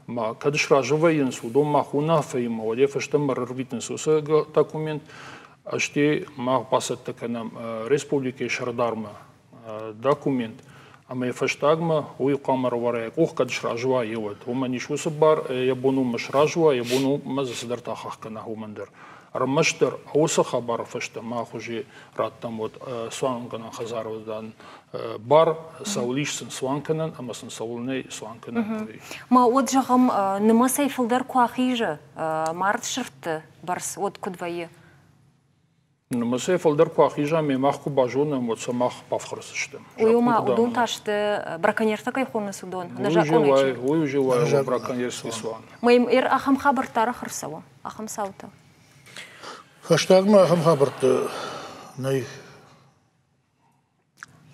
ма кадышра живаенс удом мах унафа има одефаштам марарвитнес уса документ, а что мах пасат таканам республики Шардарма документ. А мы фаштагма уй камер варек ох кадышра жива еват. Ума нишуса бар я бону машра жива я бону мазасдарта хахкана хумандер. Рамаштер ауса хабар фашта махужи раттам вот сванкана хазаровдан бар саулишсын сванканан амасын саулней сванканан. Ма от жағам нема сайфылдар куахижа март шыртты барс от кудвайы. Нема сайфылдар куахижа ме махку бажуна вот самах павхрысыштым. Уйма удун ташты браконьерта кайхоны судон. Уй уживай браконьерский сван. Моим ир ахам хабартара хырсава ахам саута. Фаштагма ахам хабарты най.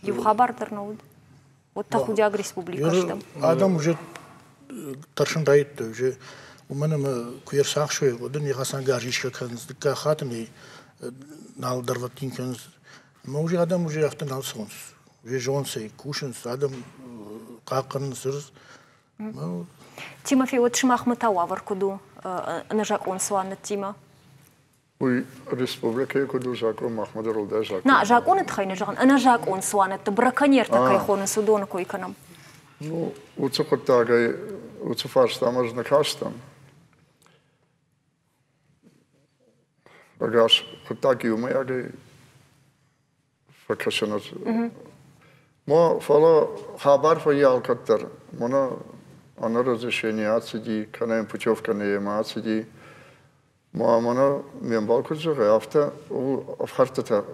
Ю хабартар науд. Вот тахудяг республика штам. Адам уже таршындайт уже. У мене мы куер сахшой, один я хасан гаржишка канз, ка хатни нал дарватин канз. Мы уже адам уже автонал сонс. Уже жонсей кушенс адам какан сырс. Тимофей вот шмахматава варкуду нажак он сванет Тима. Уй республика куду жако Махмад Ролда жако. На жак он тхайна жак, ана жак он сванет браконьер такой хон судон кой канам. Ну, уцухотагай, уцуфарш там аж на каштам. Багаж хотаги умеягай факашанат. Мо фало хабар фаял каттар. Мона она разрешение отсиди, канаем путевка не отсиди. Мамана мен балкуджа авто афхартата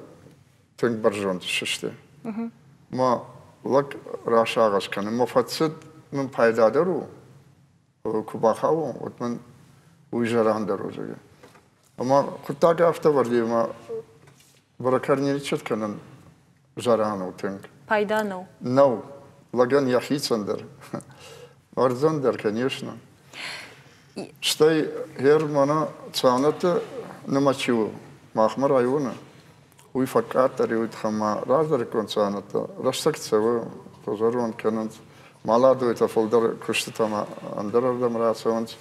тэнг баржон шиште. Ма лак рашагас кане мафатсид мен пайда дару кубахаво вот мен уйжаран дару жаге. Ама кутага авто варди ма баракарни читканан жарану тэнг. Пайда ну. Ну, лаган яхицандер. Варзандер, конечно. Штай Германа цаната намачу Махмар района. Уй факатари уй хама раздар концаната. Растакцева позорон канант. Маладу это фолдер куштама андердам расонт.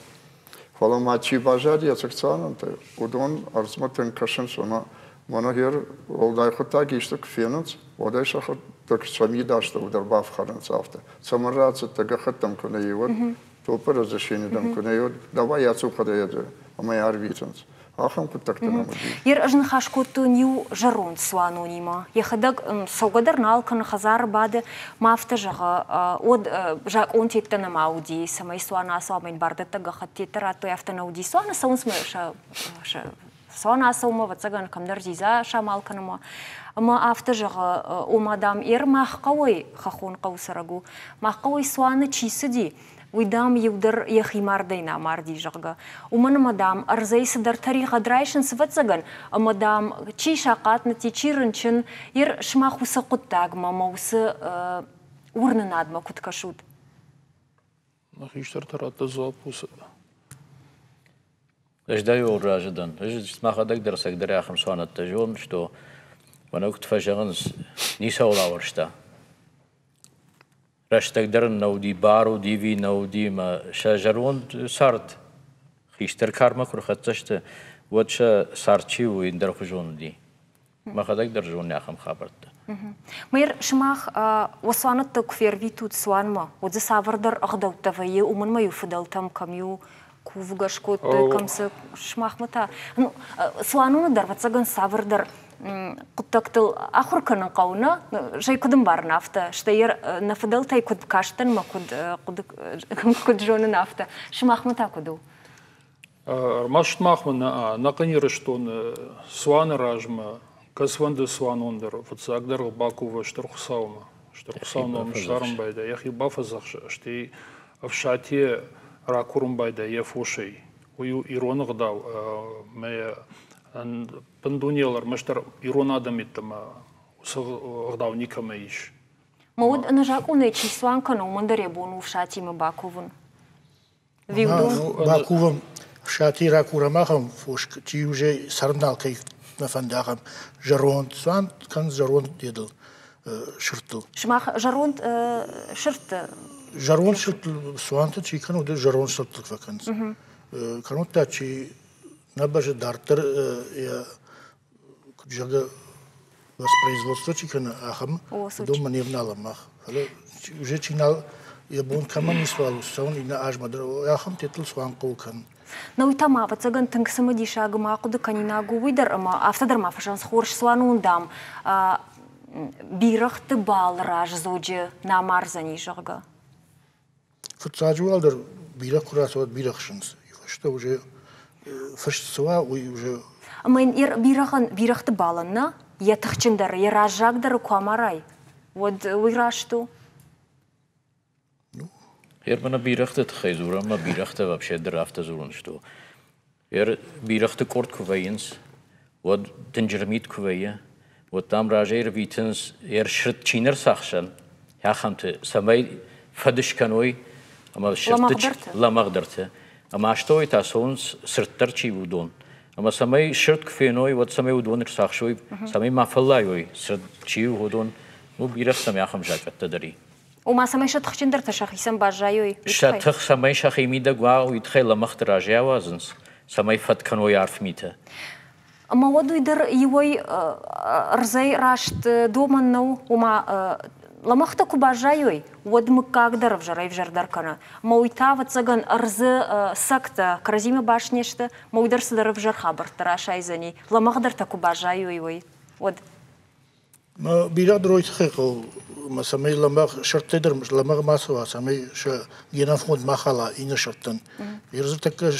Фала мачи бажари яцакцананта. Удон арзматен кашенсона. Мана гер олдай хотаги штук финанс. Одай шахат так сами дашта ударбав харанцафта. Самараца тагахатам кунайвот. Топа разрешение дам кунайвот. Давай я цукадаяду. А моя арвитанс. Ахам кутактанам. Ер ажн хашкоту нью жарон сванонима. Я хадаг саугадар налкан хазар баде мафта жага од жак он тектана мауди самай свана самайн бардата гахаттетара то яфтана ауди свана саунсме Сона саума вацаган камдар зиза шамалканама. Ама авто жага о мадам ер махкавой хахон каусарагу. Махкавой суана чисиди. Уйдам юдар яхимардайна марди жага. Умана мадам арзай садар тариха драйшин свацаган. А мадам чи шакатна ти чирынчин ер шмахуса куттагма маусы урнанадма куткашут. Нахиштар тарата запуса. Ждаю раждан. Смахадак дерсак деряхам сванат тажон, что ванук тфажанс не саулаваршта. Раштак дерн науди бару диви науди ма шажарон сард. Хиштер карма курхатшта вот ша сарчи у индерхужон ди. Махадак держон яхам хабарта. Мэр шмах осванат кфер витут сванма. Вот за савардар агдалтавае уман маю фидалтам камю кувгашкот камсы шмахмата. Ну свануны дар ватсаган савардар куттактыл ахурканын кауна жай кудым бар нафта. Штайер на фидалтай куд каштан ма куд жоны нафта. Шмахмата куду. Маш махмана наканиры штон сваны ражма. Касванды сванондар, фацагдар Бакува штурхсаума, штурхсаума шарм байда. Яхи бафазах шти авшати ракурм байда ефошей. Ую ирон гдав, ме пандунелар маштар ирон адамиттама гдав никамаиш. Мауд нажакуне чисванкано мандаре бону авшати ме Бакувун. Вивдун Бакувам авшати ракурамахам фошк чи уже сарналкай نفنداهم جروند سوان كان جروند يدل شرطل شماخ جروند شرط جروند شرطل سوان تشي كانوا ده جروند شرطل فكانت كانوا تاتشي نبج دارتر يا كجاga воспроизводство чикана ахам дома не внала мах але уже чинал я бун камани свалу сон и на ажмадр ахам тетл сван кулкан نو تما بتسجن تنقسم دي شاق ما قد كانينا جويدر أما أفتدر ما فشان خورش سوانون دام بيرخت بال راج زوجة نامار زني شغا فتساجو الدر بيرخ كراسوات بيرخشنس يفشته وجه فشت سوا وجه أما إن بيرخت بالنا يتخشندر يراجع در كواماراي ود ويراشتو Ермана бирахта тхайзура, ма бирахта вообще драфта зурун что. Бирахта корт кувайнс, вот тенджермит кувая, вот там ражер витенс, шрт чинер сахшан, яхамте самай фадышканой, ама шрт ламагдерте, ама что это сонс срттарчи удон, ама самай шрт кфеной, вот самай удон сахшой, самай мафаллайой, сртчи удон, ну бирахта яхам жакатта дари. وما سمعش تخشندر تشخيصا باجايوي شتخ سمعي شخي ميدا غواو يتخيل مختراج يوازنس سمعي فت كانوا يعرف ميته ما ودو يدر يوي رزي راشت دومن نو وما لمختكو باجايوي ود مكاغدر вжарай вжардар кана мойтава цаган рз сакта кразиме башнеште мойдар сыдыр вжар хабар тарашайзани ламагдар таку باجايوي وي ود ما بيراد رويت خيقو ما سمي لمغ شرط تدر مش لمغ ما سوا سمي ش ينافود ما خلا إن شرطن يرزتك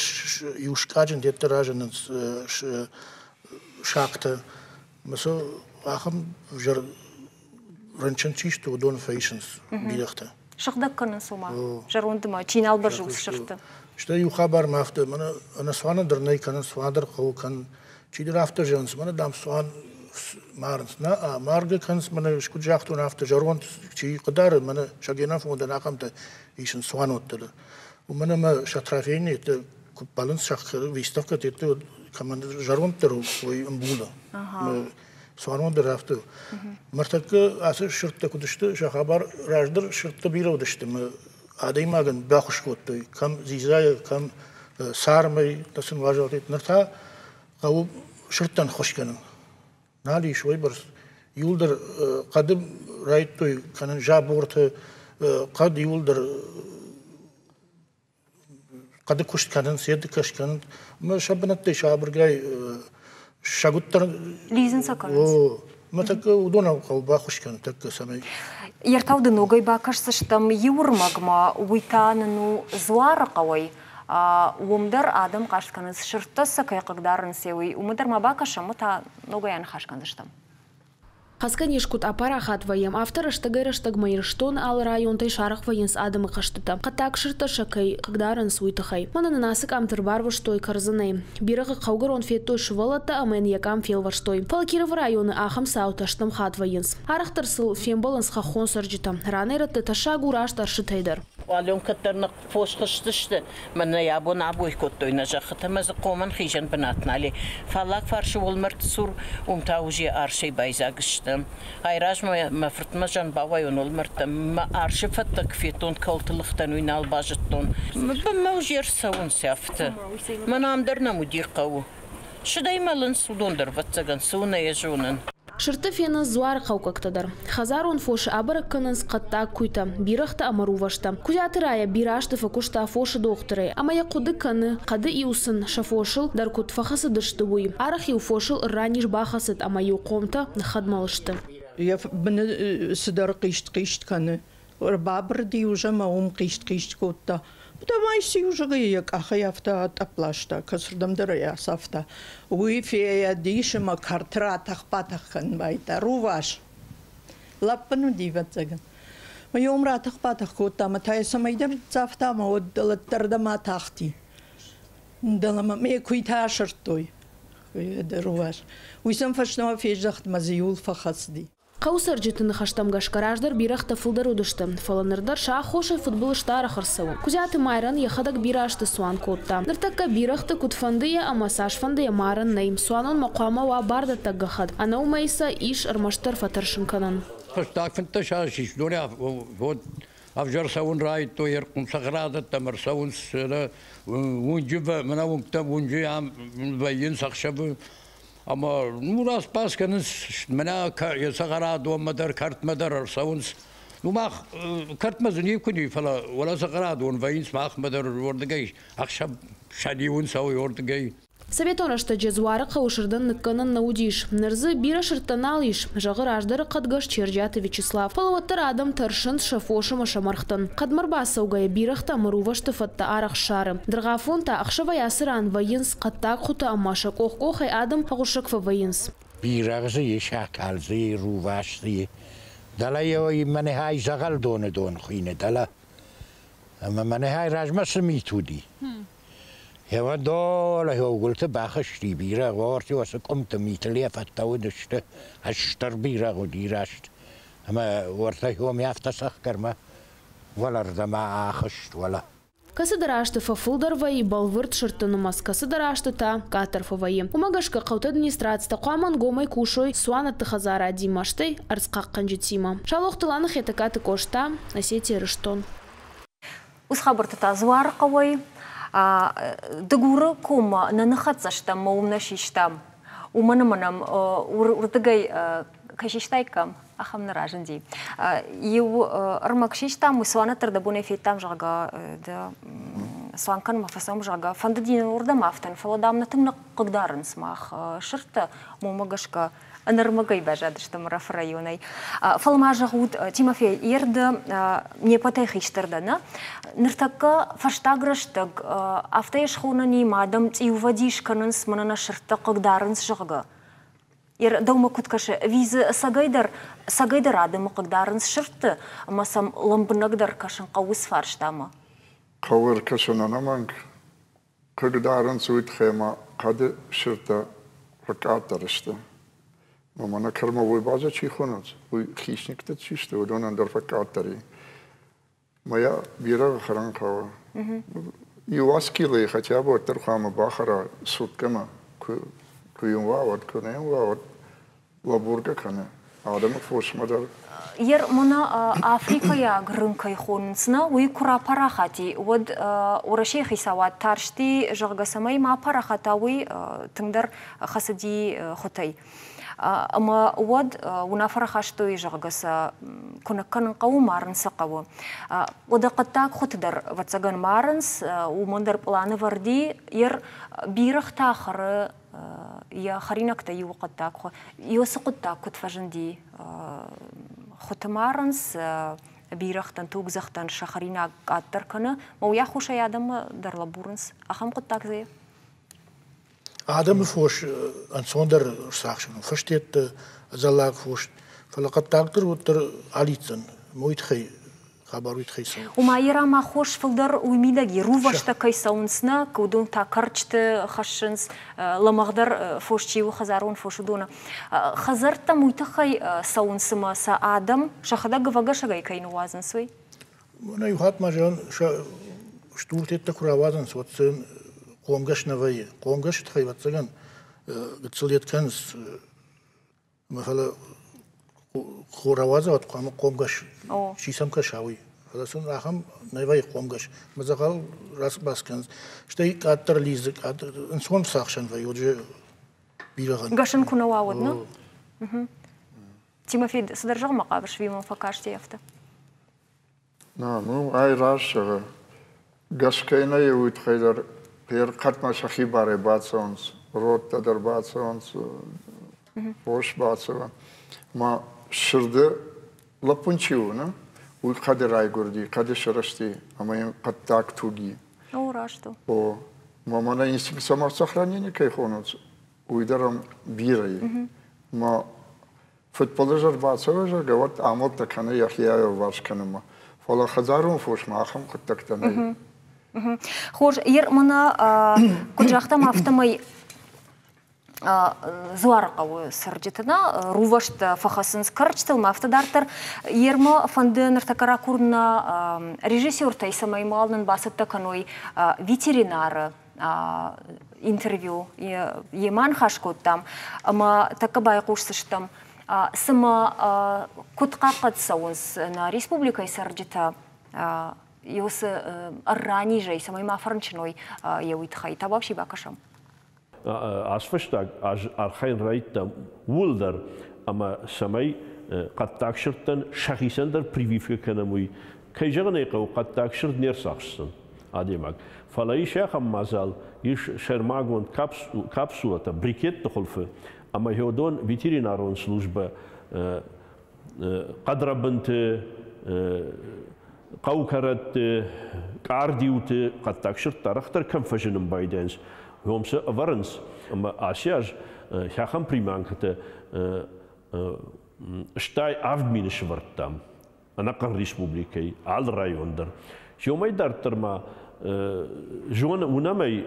يوشكاجن ديتراجن شاكتا مسو آخم جر رنشن تيشتو دون فايشنز بيرخته شخدك كنا سوما جروند ما تشينال برجوس شرطه شتا يو خبر ما أفته أنا سوانا درناي كان سوادر خو كان تشيدر أفته جنس من دام سوان مارنس نا مارج كانس من شكو جاختو نافت جروند شي قدار من شاگينا فود ناقمت يشن سوانوت تل ومن ما شطرافين ت بالانس شخ ويستفك تيتو كمان جروند ترو وي امبولا سوانوت درافت مرتك اسر شرط كدشت شخبر راجدر شرط بيرو دشت ما ادي ماغن باخش كوت كم زيزاي كم سارمي تسن واجوت نرتا او شرطن خوش كان نالي شوي برس يولدر قدم رايتوي كان جابورت قد يولدر قد كشت كان سيد كش كان ما شبنت شابر جاي شاغوتر ليزن سكرنس ما تك ودونا قوبا خوش كان تك سمي يرتاو دنوغي باكش شتم يورمغما ويتاننو زوار قوي ومدر آدم قاش كان شرطة كي قدر نسوي ومدر ما باكش متى نوغيان خاش كان زشتم Хаскан ешкут апара хат ваем автора штагайра штагмайрштон ал район тай шарах ваенс адамы каштыта. Катак шырта шакай кагдаран суйтахай. Мана нанасык амтыр бар ваштой карзанай. Бирага каугар он феттой швалата амен якам фел ваштой. Палкиров районы ахам сауташтам хат ваенс. Арахтар сыл фембаланс хахон сарджита. Ранайра теташа гураш таршытайдар. واليوم كترنا فوش خشتشت من يابون عبوي كتوي نجاخت مز قومن خيجن بناتنا لي فلاك فرش والمرت سور ومتاوجي أرشي بايزاقشتم غيراج ما فرت مجن باوي المرت ما أرشي فتك فيتون كولت لختن وين الباجتون ما وجير سوون سافت ما نام درنا مدير قو شو دايما لنسودون درفت سجن سونا يجونن Шырты фені зуар қауқақтыдыр. Хазарун фошы абырық кынынс қатта күйті, бирықты амарувашты. Кузятырая бирашты факушта фошы доқтыры. Амая құды кыны, қады иусын шафошыл дар кут фахасы дышты буй. Арах иу фошыл раниш бахасыд амаю қомта нахадмалышты. Я біні сыдар қишт каны. Бабыр ди уже маум қишт котта. Давай си уже гаяк ахаяфта таплашта касырдамдыр я сафта. Уи фея дишема картра тахпатах кан байта руваш. Лаппану диватсаган. Ма юмра тахпатах котта матай самайдар цафта ма оддалаттардама тахти. Далама ме куйта шыртой. Руваш. Уисам фашнава фежахт мазиюл фахасди. Қаусар жетіні хаштамға шқараждар бирақта фылдар удышты. Фаланырдар ша хошы футбол штара қырсауы. Кузяты майран яхадак бирашты суан котта. Ныртакка бирақта кутфандыя амасаш фандыя маран найм. Суанон мақуама ва барда таггахад. Анау майса иш армаштар фатаршынканан. Фастак фанта шашиш. Доня вот авжар саун райт то еркун саградат тамар саун сыра. Унжива мана ункта унжи ам байын сақшабы. Ama nuras paskanız mena yasagara doğmadır kartmadır arsavuns. Numak kartmazın yekuni fala wala sagara doğun vayins mahmadır orada gay akşam şadiyun savi orada gay. Советон ашта жезуары қауышырдан ныкканын наудиш. Нырзы бира шырттанал иш. Жағыр аждары қадғаш Черджаты Вячеслав. Палуаттар адам таршын шафошыма шамарқтын. Қадмарба саугая бирахта мырувашты фатта арақ шары. Дырғафонта ақшыва ясыран вайынс қаттақ құты амаша қоқ-қоқай адам қағышықфа вайынс. Бирағзы ешақалзы рувашты. Дала еуі манехай жағал доны құйны дала. Ама манехай ражмасы митуди. Я дола هو قلت باخشتي بيرا غورتي وسقمت ميتلي فتاودشت اشتر بيرا غديراشت اما ورتي هو ميافتسخ كرما ولا رد ما اخشت ولا Касыдарашты фафылдар вайы балвырт шыртынымас касыдарашты та катарфа вайы. Умагашка қауты администрацията қуаман гомай кушой суанатты хазара димаштай арсқаққан жетсима. Шалоқтыланы хетакаты кошта Осетия Рыштон. Усхабыртыта звар қавай. Дыгуры кома на нахатсаштам маумнашиштам. Уманаманам урдыгай кашиштайкам ахам нараженди. Ю армакшиштам усуанатыр да бунефеттам жага да суанкан мафасам жага фандадин урдам афтан фаладам натымна қыгдарын смах шырты мумагашка анармагай бажадыштым раф районай. Фалма жагут Тимофей ерді не патайхиштырдана. Ныртакка фаштаграштаг автоешхунани мадам тиувадишканын сманана шырты қыгдарынс жага. Ер даума куткашы визы сагайдар адымы қыгдарынс шырты масам ламбынагдар кашын қауыз фарштамы. Қауыр кашынанаманг қыгдарынс уйтхема қады шырты факатарышты. Мана кармовой база чихонец, уй хищник-то чисто, вот он андерфакатори. Моя бира харанкава. И у вас килы хотя бы терхама бахара суткама, куюмва, вот кунемва, вот лабурга кане. Адамы фошмадар. Ер мона Африкая грынкай хонсна, уй кура парахати. Вот урашей хисават таршти жагасамай ма парахата уй тыңдар хасади хотай. Ама уад унафарахаштой жагаса кунакканын кау марынса кау. Одақаттак хотыдар ватсаган марынс, умандар планы варди, ер бирах тахары, я харинакта его каттак, йосы куттак кутфажынди. Хоты марынс, бирахтан тугзахтан шахаринак аттарканы, мауя хушай адамы дарлабурынс, ахам куттак зае. Adam foş ansonder sachen versteht zalag foş falaqat taqdir utter alitsen moit khay khabarit khaysa Умайра ма хош филдар уймидаги рувашта кайсаунсна кудун та карчты хашынс ламагдар фошчи у хазарун фошудуна хазарта муйтахай саунсыма са адам шахада гвагашагай кайну вазан свой Мана юхат мажан штуртетта куравазан сотсын قومگش نوایی، قومگش تخیل وقتگان گذشته کنس مثلا خوراوازه وقت قومگش چیزم کشاوی، حالا سون راهم نوایی قومگش مثلا راست باز کنس، شتایی کاتر لیزک، انسان ساخشن وی اوج بیرگان. گشن کنه واود نه؟ Тимофей содержал мақабыш вимон факаште яфты. Ну, ай рашығы. Гашкайна еуіт қайдар пер қатма шахи бары бацонс, роттадар бацонс, бош бацова. Ма шырды лапунчиуна, уй қадыр ай көрді, қадыр шырышты, амайын қаттак туги. Урашту. О, мамана инстинкт самосохранения кайхонуц, уйдарам бирай. Ма футболжар бацова жар говорит, амал такана яхия вашканыма. Фала хазарун фош махам қаттактанай. Хош, ер мына күджақтам автомай зуарқауы сыржетіна, рувашты фахасын скарчтыл мафтадартыр, ерма фанды ныртакара курна режиссер тайсамай малнын басытты каной ветеринары интервью еман хашкоттам, ама такабай курсыштам, сыма кутқа қатсауынс на республикай сыржета Йосы ранний же, самой мафранчиной я уитхай, та вообще бакашам. Асфаштаг архайн райта вулдар, ама самой каттакширтан шахисандар прививка канамуй. Кайжаганайкау каттакширт нерсахсан. Адемак. Фалай шахам мазал иш шермагон капсулата брикет тохолфы, ама йодон ветеринарон служба кадрабанты قوكرت كارديوت قد تكشر ترختر كم فجنم بايدنس هم سأفرنس أما آسياج شاخم بريمان كت اشتاي عفد من شورتام أنا قن ريسبوبليكي على رايون در شو ما يدار ترما جون ونامي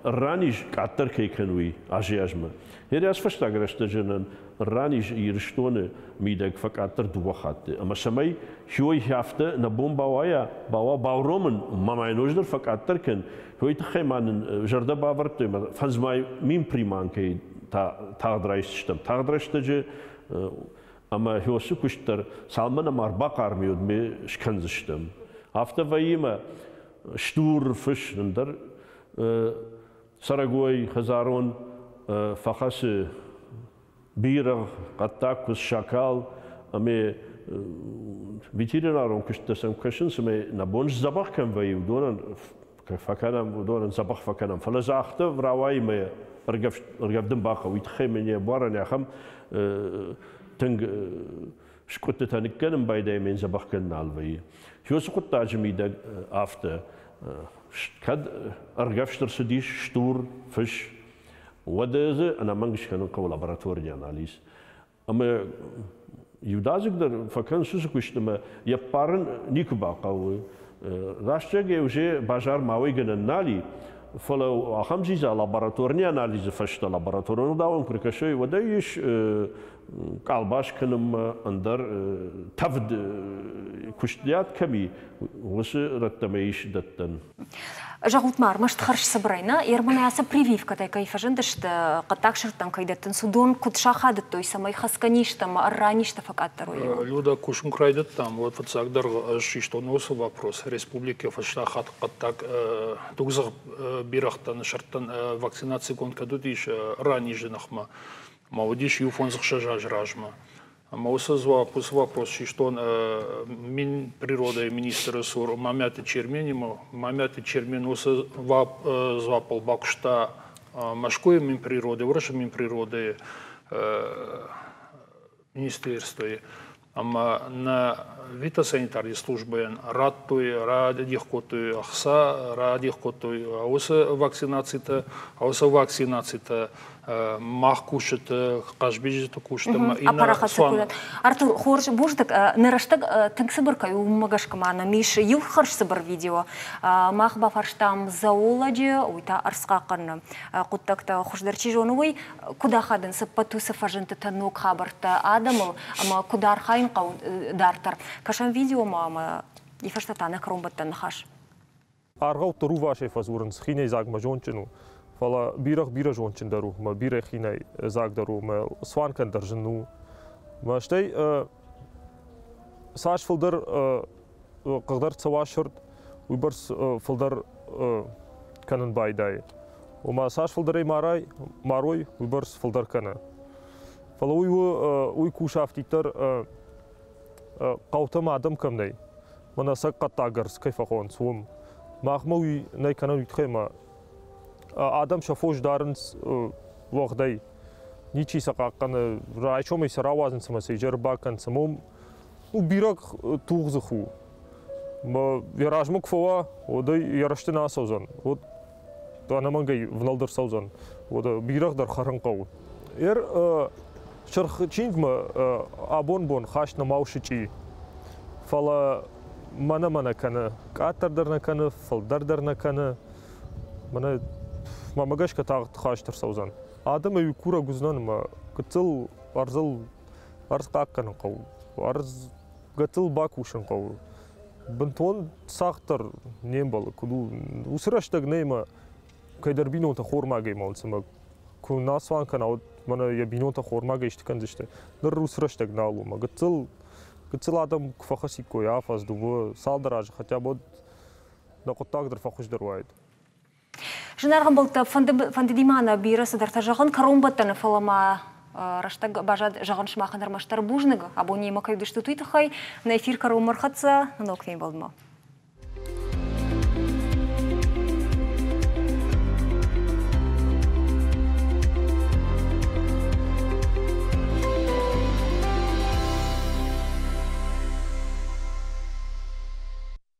الرانيج كاتر كي كنوي آسياج ما هذا أسفشت أجرشت جنن الرانيج يرشتونه ميدك فكاتر دوخات أما سماي شوي شافته نبوم باوايا باورومن ما ينوجدر فكاتر كن هو يتخيمان جردا باورت فنزماي مين بريمان كي تاغدرايشتم تاغدرايشتجي أما هو سكوشتر سالمنا مارباق أرميود مي شكنزشتم هفته ويما شتور فش ندر سرقوي خزارون فخاس بيرغ قطاك والشاكال أمي ветеринаром кыштасам кышын сме на бонж забах кем вай донан факанам донан забах факанам фалазахта вравай ме ргавдым баха уйтхе мене баран яхам тынг шкутта таниккенем байдай мен забах кен алвай шос кутта жмида афта кад ргавштер сидиш штур фиш ودازه أنا منقش كانوا قول لابراتوري أناليز أما يودازك فكان سوسكوش لما يبارن نيكوبا قوي راشتجي وجه بازار ماوي جننالي فلو خمسة لابراتوري أناليز فشت لابراتوري نداوم كركشوي ودايش قالباش كنم أندر تفد كشتيات كمي وس رتميش دتن Жагут мар, маш тхарш собрайна, ермана аса прививка такая фажендашт, катакширтан кайдаттан судон кутшахадат, то есть самой хаскаништам, арраништа факаттору. Люда кушум крайдат там, вот цагдар что носу вопрос республики фаштахат каттак тугзаг бирахтан шартан вакцинации конкадутиш раньше нахма, маудиш юфонзах шажажражма. Мауса вопрос, что мин природа и министр сур мамяты черменимо, мамяты черменуса звапал бакшта машкой мин природы, враша мин природы министерства. Ама на витосанитарной службе радтой, радихкотой, ахса, радихкотой, ауса вакцинации-то, мах кушать, кажбежит кушать. Артур, хорш буждак, нераштак тенксибырка ю магашкамана миш ю харшсибыр видео. Мах бафарштам заулади, уйта арскакан куттакта хушдарчи жоновой, куда хаден сапату сафаженты танук хабарта адамыл, ама куда архайн кау дартар. Кашан видео мама ифаштатана кромбаттан хаш. Аргау туру ваше фазурн схине заг мажончину. Фала бирах бира жончин дару, ма бира хинай заг дару, ма сван кан даржну. Ма штей саш филдер қағдар цавашырт, уйбарс филдер канан байдай. Ма саш филдерей марой, уйбарс филдер кана. Фала уй кушафтитер қаутым адам кімдей. Мана саққаттағырс кайфахон суым. Махмауи найканан үйтхема адам шафош дарынс вағдай. Ничи сақаққаны райчомай саравазын самасы жербакан самом. Бирак туғзы ху. Яражмы кфова, одай яраштына асаузан. Анамангай вналдыр саузан. Бирак дар харын қау. Шырх чингма абон-бон хашна маушичи. Фала мана каны, каттардарна каны, фалдардарна каны. Мана мамагашка тағыт хаштыр саузан. Адам әй кура гузнан ма гыцыл арзыл арз қаққанын қау. Арз гыцыл бакушын қау. Бінтон сақтыр нем балы. Усыраштаг нейма кайдар бинонта хормагай малсыма. Күн асван кана мана я бинонта хормагай іштікан зішті. Ныр усыраштаг налума. Гыцыл адам кфахаси кой афаз дубы салдаражы, хотя бы нақыттағдыр фахушдар вайды. Жынарғын болты фандидимана бирасы дарта жағын каромбаттаны фалама раштаг бажад жағын шымақындар маштар бужныгы. Абонейма кайдышты туйтықай, на эфир каромар қатса, нокней болдыма.